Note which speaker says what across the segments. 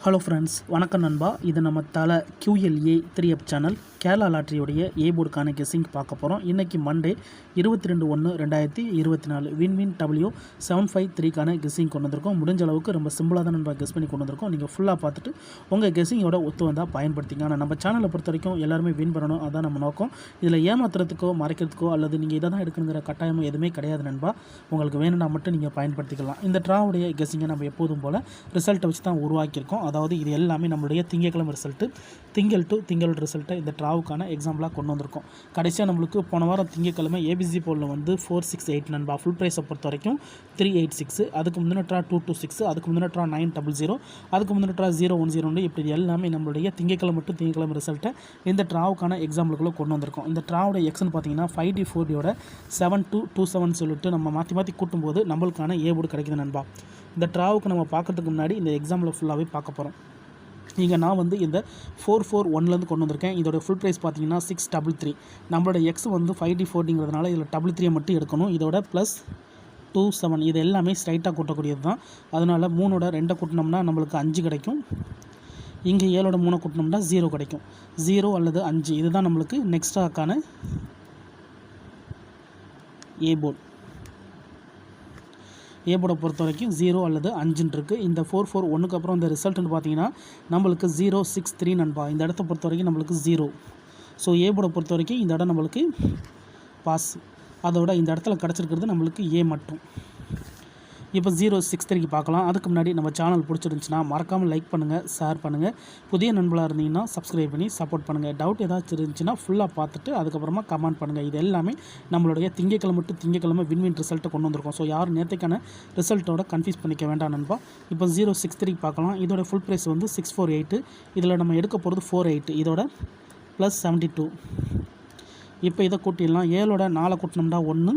Speaker 1: Hello friends, வணக்கம் நண்பா. இது நம்ம தலை QLA 3 சேனல் கேரளா லாட்ரியோடைய ஏ போர்டுக்கான கெஸ்ஸிங் பார்க்க போகிறோம். இன்றைக்கி மண்டே 22/1/2024 வின் W 753க்கான கெஸ்ஸிங் கொண்டு வந்திருக்கோம். முடிஞ்ச அளவுக்கு ரொம்ப சிம்பிளாக தான் நம்ம கெஸ் பண்ணி கொண்டு வந்திருக்கோம். நீங்கள் ஃபுல்லாக பார்த்துட்டு உங்கள் கெஸ்ஸிங்கோட ஒத்து வந்தால் பயன்படுத்திங்க. ஆனால் நம்ம சேனலை பொறுத்த வரைக்கும் எல்லாருமே வின் பண்ணணும், அதான் நம்ம நோக்கம். இதில் ஏமாத்துறதுக்கோ மறைக்கிறதுக்கோ அல்லது நீங்கள் இதை தான் எடுக்கணுங்கிற கட்டாயமோ எதுவுமே கிடையாது நண்பா. உங்களுக்கு வேணும்னா மட்டும் நீங்கள் பயன்படுத்திக்கலாம். இந்த ட்ராவுடைய கெஸ்ஸிங்கை நம்ம எப்போதும் போல் ரிசல்ட்டை வச்சு தான் உருவாக்கியிருக்கோம். அதாவது இது எல்லாமே நம்மளுடைய திங்கட்கிழமை ரிசல்ட்டு, திங்கள் டு திங்கள் ரிசல்ட்டை இந்த ட்ராவுக்கான எக்ஸாம்பிளாக கொண்டு வந்திருக்கோம். கடைசியாக நம்மளுக்கு போன வாரம் திங்கட்கிழமை ஏபிசி போலில் வந்து 468 நண்பா. ஃபுல் ப்ரைஸை பொறுத்த வரைக்கும் 386, அதுக்கு முந்தின ட்ரா 226, அதுக்கு முந்தின ட்ரா 900, அதுக்கு முந்தின ட்ரா 010. இப்படி எல்லாமே நம்மளுடைய திங்கட்கிழமை டு திங்கட்கிழமை ரிசல்ட்டை இந்த ட்ராவுக்கான எக்ஸாம்பிளுக்குள்ளே கொண்டு வந்திருக்கோம். இந்த ட்ராவோட எக்ஸ்ன்னு பார்த்தீங்கன்னா 5D4Dயோட 7227 சொல்லிட்டு நம்ம மாற்றி கூட்டும்போது நம்மளுக்கான ஏ போர்டு கிடைக்குது நண்பா. இந்த ட்ராவுக்கு நம்ம பார்க்கறதுக்கு முன்னாடி இந்த எக்ஸாம்பிள் ஃபுல்லாகவே பார்க்க போகிறோம். இங்கே நான் வந்து இந்த 441லேருந்து கொண்டு வந்திருக்கேன். இதோட ஃபுல் ப்ரைஸ் பார்த்தீங்கன்னா 633. நம்மளோட எக்ஸ் வந்து 5D4Dங்கிறதுனால இதில் 33 மட்டும் எடுக்கணும். இதோட +27 இது எல்லாமே ஸ்ட்ரைட்டாக கூட்டக்கூடியது தான். அதனால் 3ஓட 2 கூட்டினோம்னா நம்மளுக்கு 5 கிடைக்கும். இங்கே 7ஓட 3 கூட்டினோம்னா 0 கிடைக்கும். 0 அல்லது 5 இதுதான் நம்மளுக்கு நெக்ஸ்ட்டாக்கான ஏ போர்டு. ஏ போர்டை பொறுத்த வரைக்கும் 0 அல்லது 5 இருக்குது. இந்த 441க்கு அப்புறம் இந்த ரிசல்ட்னு பார்த்தீங்கன்னா நம்மளுக்கு 063 நண்பா. இந்த இடத்த பொறுத்த வரைக்கும் நம்மளுக்கு 0. ஸோ ஏ போர்டை பொறுத்த வரைக்கும் இந்த இடம் நம்மளுக்கு பாஸ். அதோட இந்த இடத்துல கிடச்சிருக்கிறது நம்மளுக்கு ஏ மட்டும். இப்போ 063க்கு பார்க்கலாம். அதுக்கு முன்னாடி நம்ம சேனல் பிடிச்சிருந்துச்சுன்னா மறக்காமல் லைக் பண்ணுங்கள், ஷேர் பண்ணுங்கள். புதிய நண்பர்களாக இருந்தீங்கன்னா சப்ஸ்கிரைப் பண்ணி சப்போர்ட் பண்ணுங்கள். டவுட் ஏதாச்சும் இருந்துச்சுன்னா ஃபுல்லாக பார்த்துட்டு அதுக்கப்புறமா கமெண்ட் பண்ணுங்கள். இது எல்லாமே நம்மளுடைய திங்கட்கிழமை வின் ரிசல்ட்டை கொண்டு வந்திருக்கோம். ஸோ யாரும் நேற்றுக்கான ரிசல்ட்டோட கன்ஃபியூஸ் பண்ணிக்க வேண்டாம் நண்பா. இப்போ 063க்கு பார்க்கலாம். இதோட ஃபுல் ப்ரைஸ் வந்து 648. இதில் நம்ம எடுக்க போகிறது 48. இதோட +72. இப்போ இதை கூட்டிடலாம். 7ஓட 4 கூட்டினோம்னா 1,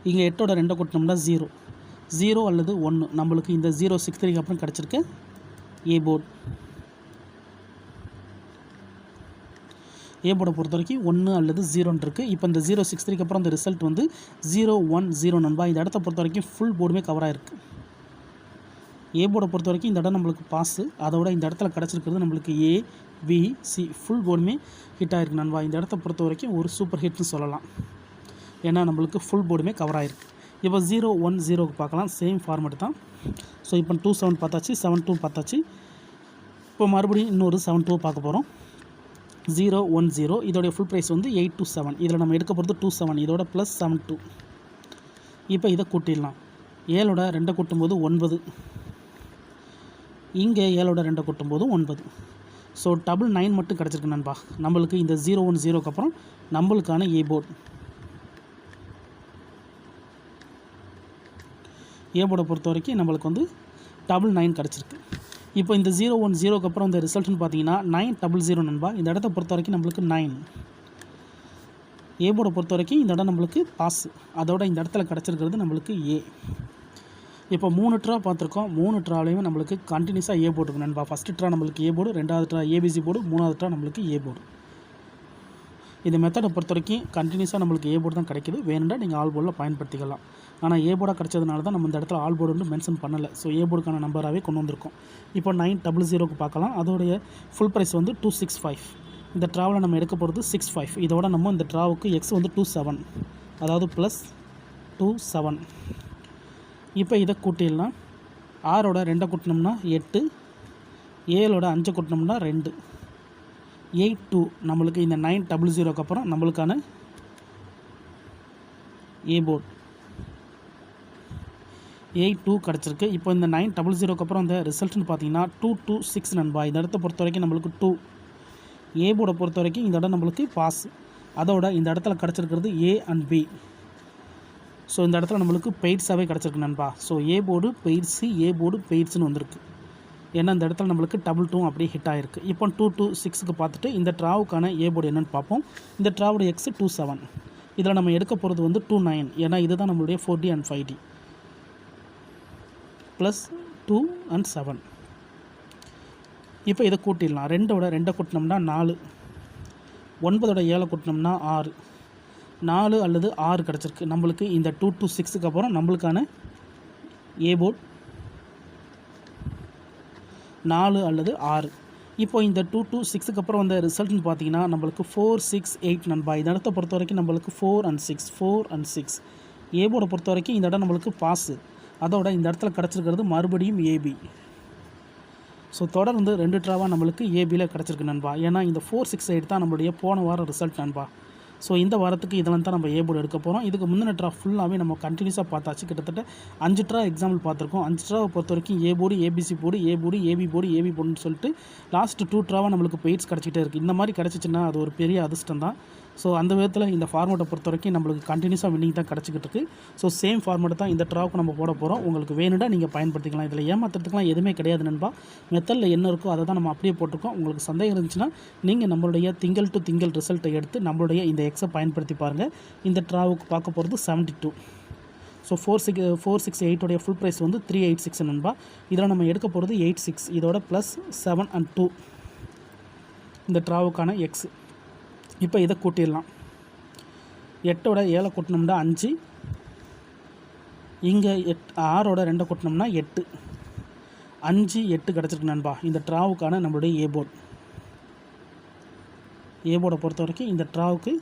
Speaker 1: இங்கே 8ஓட 2 கூட்டினோம்னா 0 அல்லது 1 நம்மளுக்கு இந்த 063க்கு அப்புறம் கிடச்சிருக்கு ஏ போர்டு. ஏ போர்டை பொறுத்த வரைக்கும் 1 அல்லது 0 இருக்குது. இப்போ இந்த 063க்கு அப்புறம் இந்த ரிசல்ட் வந்து 010 நண்பா. இந்த இடத்த பொறுத்த வரைக்கும் ஃபுல் போர்டுமே கவராக இருக்குது. ஏ போர்டை பொறுத்த வரைக்கும் இந்த இடம் நம்மளுக்கு பாஸு. அதோட இந்த இடத்துல கிடச்சிருக்கிறது நம்மளுக்கு ABC ஃபுல் போர்டுமே ஹிட் ஆகிருக்கு நண்பா. இந்த இடத்த பொறுத்த வரைக்கும் ஒரு சூப்பர் ஹிட்னு சொல்லலாம். ஏன்னா நம்மளுக்கு ஃபுல் போர்டுமே கவர் ஆகிருக்கு. இப்போ 010க்கு பார்க்கலாம். சேம் ஃபார்மேட் தான். ஸோ இப்போ 27 பார்த்தாச்சு, 72 பார்த்தாச்சு. இப்போ மறுபடியும் இன்னொரு 72 பார்க்க போகிறோம். 010 இதோடைய ஃபுல் ப்ரைஸ் வந்து 827. இதில் நம்ம எடுக்க போகிறது 27. இதோட +72. இப்போ இதை கூட்டிடலாம். 7ஓட 2 கூட்டும்போது 9, இங்கே 7ஓட 2 கூட்டும்போது 9. ஸோ 99 மட்டும் கிடச்சிருக்கு நண்பா. நம்மளுக்கு இந்த 010க்கு அப்புறம் நம்மளுக்கான ஏ போர்டு. ஏ போர்டை பொறுத்த வரைக்கும் நம்மளுக்கு வந்து 99 கிடச்சிருக்கு. இப்போ இந்த 010க்கு அப்புறம் இந்த ரிசல்ட்னு பார்த்தீங்கன்னா 900 நண்பா. இந்த இடத்த பொறுத்த வரைக்கும் நம்மளுக்கு 9. ஏ போர்டை பொறுத்த வரைக்கும் இந்த இடம் நம்மளுக்கு பாஸ். அதோட இந்த இடத்துல கிடச்சிருக்கிறது நம்மளுக்கு ஏ. இப்போ 3 ட்ரா பார்த்துருக்கோம். 3 ட்ராவிலையுமே நம்மளுக்கு கண்டினியூஸாக ஏ போர்டு இருக்கு நண்பா. ஃபஸ்ட்டு ட்ரா நம்மளுக்கு ஏ போர்டு, 2வது ட்ரா ஏபிசி போர்டு, 3வது ட்ரா நம்மளுக்கு ஏ போர்டு. இந்த மெத்தடை பொறுத்த வரைக்கும் கண்டினியூஸாக நம்மளுக்கு ஏ போர்டு தான் கிடைக்கிது. வேணும்னா நீங்கள் ஆல் போர்டில் பயன்படுத்திக்கலாம். ஆனால் ஏ போர்டாக கிடச்சதுனால தான் நம்ம இந்த இடத்துல ஆல் போர்டு மென்ஷன் பண்ணலை. ஸோ ஏ போர்டுக்கான நம்பராகவே கொண்டு வந்திருக்கோம். இப்போ 900க்கு பார்க்கலாம். அதோடைய ஃபுல் ப்ரைஸ் வந்து 265. இந்த ட்ராவில் நம்ம எடுக்க போகிறது 65. இதோட நம்ம இந்த ட்ராவுக்கு எக்ஸ் வந்து 27, அதாவது +27. இப்போ இதை கூட்டிடலாம். 6ஓட 2 கூட்டினோம்னா 8, 7ஓட 5 கூட்டினோம்னா 2, 82 நம்மளுக்கு இந்த 900க்கு அப்புறம் நம்மளுக்கான ஏ போர்டு 82 கிடச்சிருக்கு. இப்போ இந்த 900க்கு அப்புறம் இந்த ரிசல்ட்னு பார்த்தீங்கன்னா 226 நண்பா. இந்த இடத்த பொறுத்த வரைக்கும் நம்மளுக்கு 2. ஏ போர்டை பொறுத்த வரைக்கும் இந்த இடம் நம்மளுக்கு பாஸ். அதோட இந்த இடத்துல கிடச்சிருக்கிறது ஏ அண்ட் பி. ஸோ இந்த இடத்துல நம்மளுக்கு பெய்ட்ஸாகவே கிடச்சிருக்கு நண்பா. ஸோ ஏ போர்டு பெய்ட்ஸு, ஏ போர்டு பெய்ட்ஸ்னு வந்திருக்கு. ஏன்னா இந்த இடத்துல நம்மளுக்கு 2 அப்படியே ஹிட் ஆகிருக்கு. இப்போ 226க்கு பார்த்துட்டு இந்த ட்ராவுக்கான ஏ போர்டு என்னென்னு பார்ப்போம். இந்த ட்ராவோட எக்ஸ் 27. இதில் நம்ம எடுக்க போகிறது வந்து 29. ஏன்னா இதுதான் நம்மளுடைய 4D அண்ட் 5D +2 and 7. இப்போ இதை கூட்டிடலாம். 2ஓட 2 கூட்டினோம்னா 4, 9ஓட 7 கூட்டினோம்னா 6, 4 அல்லது 6 கிடச்சிருக்கு. நம்மளுக்கு இந்த 226க்கு அப்புறம் நம்மளுக்கான ஏ போர்டு 4 அல்லது 6. இப்போ இந்த 2 to 6க்கு அப்புறம் வந்த ரிசல்ட்னு பார்த்தீங்கன்னா நம்மளுக்கு 4, 6, 8 நண்பா. இந்த இடத்த பொறுத்த வரைக்கும் நம்மளுக்கு 4 and 6, 4 and 6. ஏபோர்டை பொறுத்த வரைக்கும் இந்த இடம் நம்மளுக்கு பாஸு. அதோட இந்த இடத்துல கிடச்சிருக்கிறது மறுபடியும் ஏபி. ஸோ தொடர்ந்து 2 ட்ராவாக நம்மளுக்கு ஏபியில் கிடச்சிருக்கு நண்பா. ஏன்னா இந்த 4, 6, 8 தான் நம்மளுடைய போன வாரம் ரிசல்ட் நண்பா. ஸோ இந்த வாரத்துக்கு இதெல்லாம் தான் நம்ம ஏபோர்டு எடுக்க போகிறோம். இதுக்கு முந்தின ட்ரா ஃபுல்லாகவே நம்ம கண்டினியூஸாக பார்த்தாச்சு. கிட்டத்தட்ட 5 ட்ரா எக்ஸாம்பிள் பார்த்துருக்கோம். 5 ட்ராவை பொறுத்த வரைக்கும் A board, ABC board, A board, AB board, AB போர்டுன்னு சொல்லிட்டு லாஸ்ட் 2 ட்ராவாக நம்மளுக்கு பெயிட்ஸ் கிடச்சிக்கிட்டே இருக்குது. இந்த மாதிரி கிடச்சிச்சின்னா அது ஒரு பெரிய அதிர்ஷ்டம் தான். ஸோ அந்த விதத்தில் இந்த ஃபார்மேட்டை பொறுத்த வரைக்கும் நம்மளுக்கு கண்டினியூஸாக வின்னிங் தான் கிடச்சிக்கிட்டு இருக்குது. ஸோ சேம் ஃபார்மேட் தான் இந்த ட்ராவுக்கு நம்ம போட போகிறோம். உங்களுக்கு வேணும்னா நீங்கள் பயன்படுத்திக்கலாம். இதில் ஏமாத்துறதுக்குலாம் எதுவுமே கிடையாது நண்பா. மெத்தடில் என்ன இருக்கோ அதை தான் நம்ம அப்படியே போட்டிருக்கோம். உங்களுக்கு சந்தேகம் இருந்துச்சுன்னா நீங்கள் நம்மளுடைய திங்கள் டு திங்கள் ரிசல்ட்டை எடுத்து நம்மளுடைய இந்த எக்ஸை பயன்படுத்தி பாருங்கள். இந்த ட்ராவுக்கு பார்க்க போகிறது 72. ஸோ 468 ஃபுல் ப்ரைஸ் வந்து 386 நண்பா. இதில் நம்ம எடுக்க போகிறது 86. இதோட +7 and 2 இந்த ட்ராவுக்கான எக்ஸ். இப்போ இதை கூட்டிடலாம். 8ஓட 7 கூட்டினோம்னா 5, இங்கே 6ஓட 2 கூட்டினோம்னா 8, 5, 8 கிடச்சிருக்கு நண்பா. இந்த ட்ராவுக்கான நம்மளுடைய ஏபோர்டு. ஏபோர்டை பொறுத்த வரைக்கும் இந்த ட்ராவுக்கு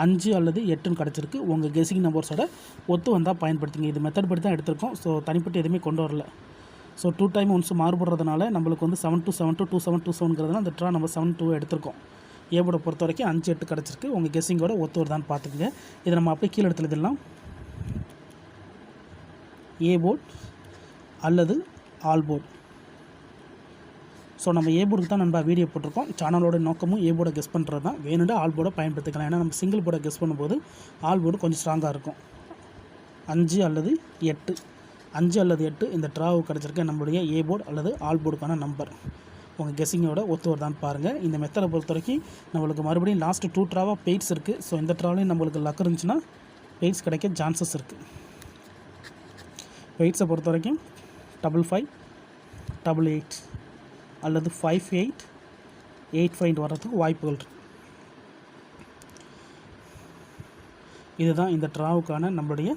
Speaker 1: 5 அல்லது 8ன்னு கிடச்சிருக்கு. உங்கள் கெஸிங் நம்பர்ஸோட ஒத்து வந்தால் பயன்படுத்துங்க. இது மெத்தட் படி தான் எடுத்திருக்கோம். ஸோ தனிப்பட்டு எதுவுமே கொண்டு வரல. ஸோ 2 டைம் ஒன்ஸ் மாறுபடுறதுனால நம்மளுக்கு வந்து 7 to 7 to 27 to 7ங்கிறதுனால அந்த ட்ரா நம்ம 7-2 எடுத்திருக்கோம். ஏபோர்டை பொறுத்த வரைக்கும் 5, 8 கிடச்சிருக்கு. உங்கள் கெஸ்ஸிங்கோட ஒத்து வருதான்னு பார்த்துக்குங்க. இதை நம்ம அப்படியே கீழே எடுத்து எழுதிடலாம். ஏபோர்ட் அல்லது ஆல்போர்ட். ஸோ நம்ம ஏபோர்டுக்கு தான் நண்பா வீடியோ போட்டிருக்கோம். சேனலோட நோக்கமும் ஏபோர்டை கெஸ் பண்ணுறது தான். வேணும்னா ஆல்போர்டை பயன்படுத்திக்கலாம். ஏன்னா நம்ம சிங்கிள் போர்டை கெஸ் பண்ணும்போது ஆல்போர்டு கொஞ்சம் ஸ்ட்ராங்காக இருக்கும். 5 அல்லது 8, 5 அல்லது 8 இந்த ட்ராவுக்கு கிடச்சிருக்க நம்மளுடைய ஏபோர்டு அல்லது ஆல்போர்டுக்கான நம்பர். உங்கள் கெஸ்ஸிங்கோட ஒத்து வருதான்னு பாருங்கள். இந்த மெத்தடை பொறுத்த வரைக்கும் நம்மளுக்கு மறுபடியும் லாஸ்ட்டு 2 ட்ராவாக பெயிட்ஸ் இருக்குது. ஸோ இந்த ட்ராவிலையும் நம்மளுக்கு லக் இருந்துச்சுன்னா பெயிட்ஸ் கிடைக்க சான்சஸ் இருக்குது. பெயிட்ஸை பொறுத்த வரைக்கும் 55, 88 அல்லது 58, 85 வர்றதுக்கு வாய்ப்புகள் இருக்குது. இதுதான் இந்த ட்ராவுக்கான நம்மளுடைய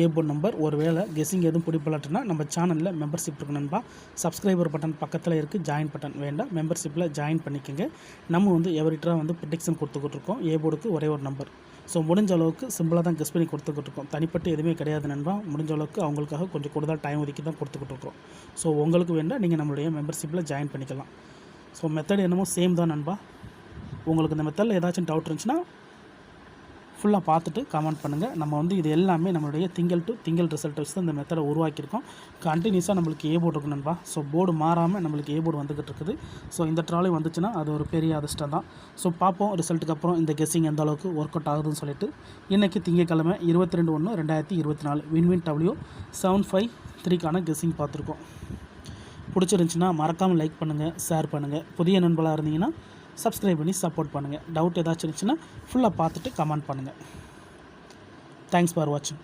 Speaker 1: ஏபோர்ட் நம்பர். ஒரு வேளை கெஸ்ஸிங் எதுவும் பிடிப்பலாட்டுனா நம்ம சேனலில் மெம்பர்ஷிப் இருக்கு நண்பா. சப்ஸ்கிரைபர் பட்டன் பக்கத்தில் இருக்குது, ஜாயின் பட்டன் வேண்டாம். மெம்பர்ஷிப்பில் ஜாயின் பண்ணிக்கோங்க. நம்ம வந்து எவரி ட்ரா வந்து ப்ரிடிக்ஷன் கொடுத்துக்கிட்ருக்கோம். ஏபோர்டுக்கு ஒரே ஒரு நம்பர். ஸோ முடிஞ்ச அளவுக்கு சிம்பிளாக தான் கெஸ் பண்ணி கொடுத்துக்கிட்ருக்கோம். தனிப்பட்டு எதுவுமே கிடையாது நண்பா. முடிஞ்ச அளவுக்கு அவங்களுக்காக கொஞ்சம் கூடுதல் டைம் ஒதுக்கி தான் கொடுத்துக்கிட்ருக்கோம். ஸோ உங்களுக்கு வேண்டாம் நீங்கள் நம்மளுடைய மெம்பர்ஷிப்பில் ஜாயின் பண்ணிக்கலாம். ஸோ மெத்தட் என்னமோ சேம் தான் நண்பா. உங்களுக்கு இந்த மெத்தடில் ஏதாச்சும் டவுட் இருந்துச்சுன்னா ஃபுல்லாக பார்த்துட்டு கமெண்ட் பண்ணுங்கள். நம்ம வந்து இது எல்லாமே நம்மளுடைய திங்கள் டு திங்கள் ரிசல்ட் வச்சு தான் இந்த மெத்தடை உருவாக்கியிருக்கோம். கண்டினியூஸாக நம்மளுக்கு ஏபோர்டு இருக்கு நண்பா. ஸோ போர்டு மாறாமல் நம்மளுக்கு ஏபோர்டு வந்துக்கிட்டு இருக்குது. ஸோ இந்த ட்ராலி வந்துச்சுன்னா அது ஒரு பெரிய அதிர்ஷ்டம் தான். ஸோ பார்ப்போம் ரிசல்ட்டுக்கு அப்புறம் இந்த கெஸ்ஸிங் எந்த அளவுக்கு ஒர்க் அவுட் ஆகுதுன்னு சொல்லிட்டு. இன்றைக்கி திங்கட்கிழமை 22/1/2024 வின்வின் W753க்கான கெஸ்ஸிங் பார்த்துருக்கோம். பிடிச்சிருந்துச்சின்னா மறக்காமல் லைக் பண்ணுங்கள், ஷேர் பண்ணுங்கள். புதிய நண்பர்களாக இருந்தீங்கன்னா சப்ஸ்கிரைப் பண்ணி சப்போர்ட் பண்ணுங்கள். டவுட் ஏதாச்சும் இருந்துச்சுன்னா ஃபுல்லாக பார்த்துட்டு கமெண்ட் பண்ணுங்கள். தேங்க்ஸ் ஃபார் வாட்சிங்.